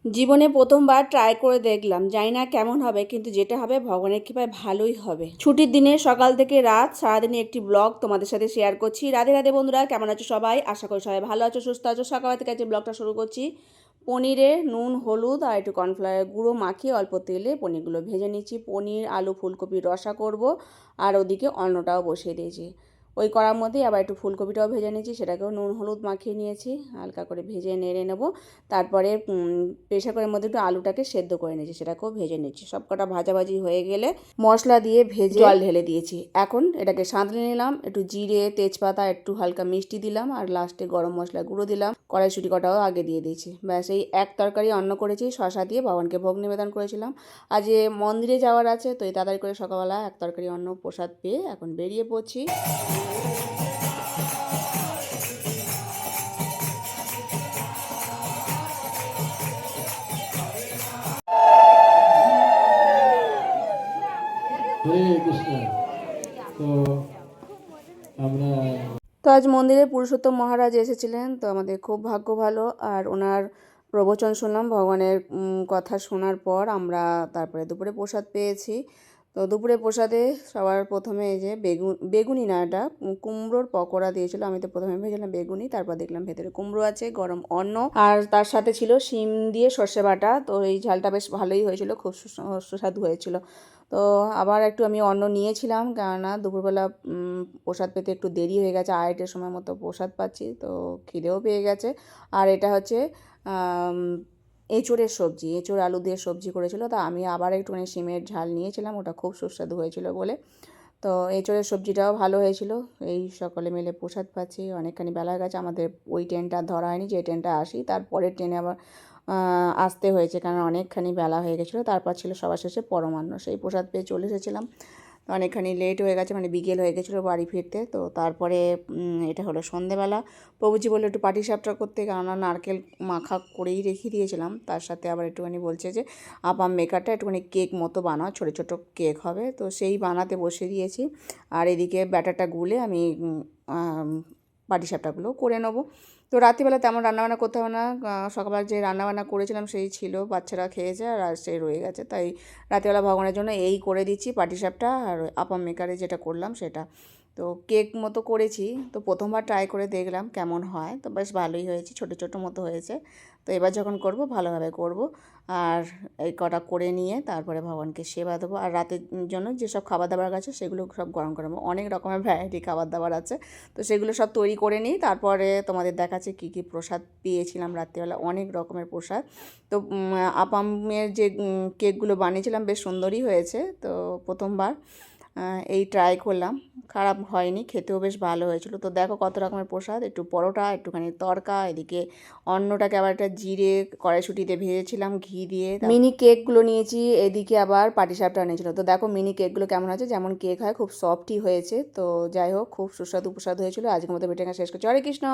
জীবনে প্রথমবার ট্রাই করে দেখলাম, জানি না কেমন হবে, কিন্তু যেটা হবে ভগবানের কৃপায় ভালোই হবে। ছুটির দিনে সকাল থেকে রাত সারাদিনে একটি ব্লগ তোমাদের সাথে শেয়ার করছি। রাধে রাধে বন্ধুরা, কেমন আছো সবাই? আশা করি সবাই ভালো আছো, সুস্থ আছো। সকাল থেকে আজকে ব্লগটা শুরু করছি। পনিরে নুন হলুদ আর একটু কর্নফ্লাওয়ারের গুঁড়ো মাখিয়ে অল্প তেলে পনিরগুলো ভেজে নিচ্ছি। পনির আলু ফুলকপির রসা করব, আর ওদিকে অন্নটাও বসিয়ে দিয়েছি। ওই কড়ার মধ্যেই আবার একটু ফুলকপিটাও ভেজে নিয়েছি, সেটাকেও নুন হলুদ মাখিয়ে নিয়েছি, হালকা করে ভেজে নেড়ে নেব। তারপরে প্রেশার কুকারের মধ্যে একটু আলুটাকে সেদ্ধ করে নিয়েছি, সেটাকেও ভেজে নিচ্ছি। সব কটা ভাজাভাজি হয়ে গেলে মশলা দিয়ে ভেজে জল ঢেলে দিয়েছি। এখন এটাকে সাঁতলে নিলাম, একটু জিরে তেজপাতা একটু হালকা মিষ্টি দিলাম, আর লাস্টে গরম মশলা গুঁড়ো দিলাম। কড়াইশুঁটি কটাও আগে দিয়ে দিয়েছি। ব্যাস, এই এক তরকারি অন্ন করেছি, শশা দিয়ে ভগবানকে ভোগ নিবেদন করেছিলাম। আজ মন্দিরে যাওয়ার আছে, তো এই তাড়াতাড়ি করে সকালবেলা এক তরকারি অন্ন প্রসাদ পেয়ে এখন বেরিয়ে পড়ছি। হরে কৃষ্ণ। তো আমরা তো আজ মন্দিরে পুরুষোত্তম মহারাজ এসেছিলেন, তো আমাদের খুব ভাগ্য ভালো। আর ওনার প্রবচন শুনলাম, ভগবানের কথা শোনার পর আমরা তারপরে দুপুরে প্রসাদ পেয়েছি। তো দুপুরে প্রসাদে সবার প্রথমে এই যে বেগুনি না, এটা কুমড়োর পকোড়া দিয়েছিল। আমি তো প্রথমে ভেবেছিলাম বেগুনি, তারপর দেখলাম ভেতরে কুমড়ো আছে, গরম অন্ন, আর তার সাথে ছিল শিম দিয়ে সর্ষে বাটা। তো এই ঝালটা বেশ ভালোই হয়েছিল, খুব সুস্বাদু হয়েছিল। তো আবার একটু আমি অন্ন নিয়েছিলাম, কেননা দুপুরবেলা প্রসাদ পেতে একটু দেরি হয়ে গেছে, 2:30টার সময় মতো প্রসাদ পাচ্ছি, তো খিদেও পেয়ে গেছে। আর এটা হচ্ছে এঁচোড়ের সবজি, এঁচোড় আলু দিয়ে সবজি করেছিল। তো আমি আবার একটুখানি শিমের ঝাল নিয়েছিলাম, ওটা খুব সুস্বাদু হয়েছিল বলে। তো এঁচোড়ের সবজিটাও ভালো হয়েছিল। এই সকলে মিলে প্রসাদ পাচ্ছি। অনেকখানি বেলা হয়ে গেছে, আমাদের ওই ট্রেনটা ধরা হয়নি, যে ট্রেনটা আসি তারপরের ট্রেনে আবার আসতে হয়েছে, কারণ অনেকখানি বেলা হয়ে গেছিলো। তারপর ছিল সবার শেষে পরমান্ন, সেই প্রসাদ পেয়ে চলে এসেছিলাম। অনেকখানি লেট হয়ে গেছে, মানে বিকেল হয়ে গেছিলো বাড়ি ফিরতে। তো তারপরে এটা হলো সন্ধেবেলা। প্রভুজি বললো একটু পাটিসাপটা করতে, কেননা নারকেল মাখা করেই রেখে দিয়েছিলাম। তার সাথে আবার একটুখানি বলছে যে আপাম মেকারটা একটুখানি কেক মতো বানাও, ছোটো ছোটো কেক হবে। তো সেই বানাতে বসে দিয়েছি। আর এদিকে ব্যাটারটা গুলে আমি পাটিসাপটাগুলো করে নেবো। তো রাত্রিবেলা তেমন রান্নাবান্না করতে হবে না, সকালবেলা যে রান্নাবান্না করেছিলাম সেই ছিল, বাচ্চারা খেয়েছে আর সেই রয়ে গেছে। তাই রাত্রিবেলা ভগবানের জন্য এই করে দিচ্ছি পাটিসাপটা, আর আপাম মেকারে যেটা করলাম সেটা। তো কেক মতো করেছি, তো প্রথমবার ট্রাই করে দেখলাম কেমন হয়। তো বেশ ভালোই হয়েছে, ছোটো ছোটো মতো হয়েছে। তো এবার যখন করব ভালোভাবে করব। আর এই কটা করে নিয়ে তারপরে ভগবানকে সেবা দেবো। আর রাতের জন্য যেসব খাবার দাবার আছে সেগুলো সব গরম করবো। অনেক রকমের ভ্যারাইটি খাবার দাবার আছে, তো সেগুলো সব তৈরি করে নিই। তারপরে তোমাদের দেখাচ্ছি কী কী প্রসাদ পেয়েছিলাম রাত্রিবেলা। অনেক রকমের প্রসাদ। তো আপামের যে কেকগুলো বানিয়েছিলাম বেশ সুন্দরই হয়েছে। তো প্রথমবার এই ট্রাই করলাম, খারাপ হয়নি, খেতেও বেশ ভালো হয়েছিল। তো দেখো কত রকমের প্রসাদ, একটু পরোটা, একটুখানি তড়কা, এদিকে অন্নটাকে আবার একটা জিরে কড়াইশুঁটিতে ভেজেছিলাম ঘি দিয়ে। মিনি কেকগুলো নিয়েছি, এদিকে আবার পাটিসাপটা নিয়েছিল। তো দেখো মিনি কেকগুলো কেমন হয়েছে, যেমন কেক হয় খুব সফটই হয়েছে। তো যাই হোক, খুব সুস্বাদু প্রসাদ হয়েছিল। আজকের মতো ভিডিওটা শেষ করছি। হরে কৃষ্ণ।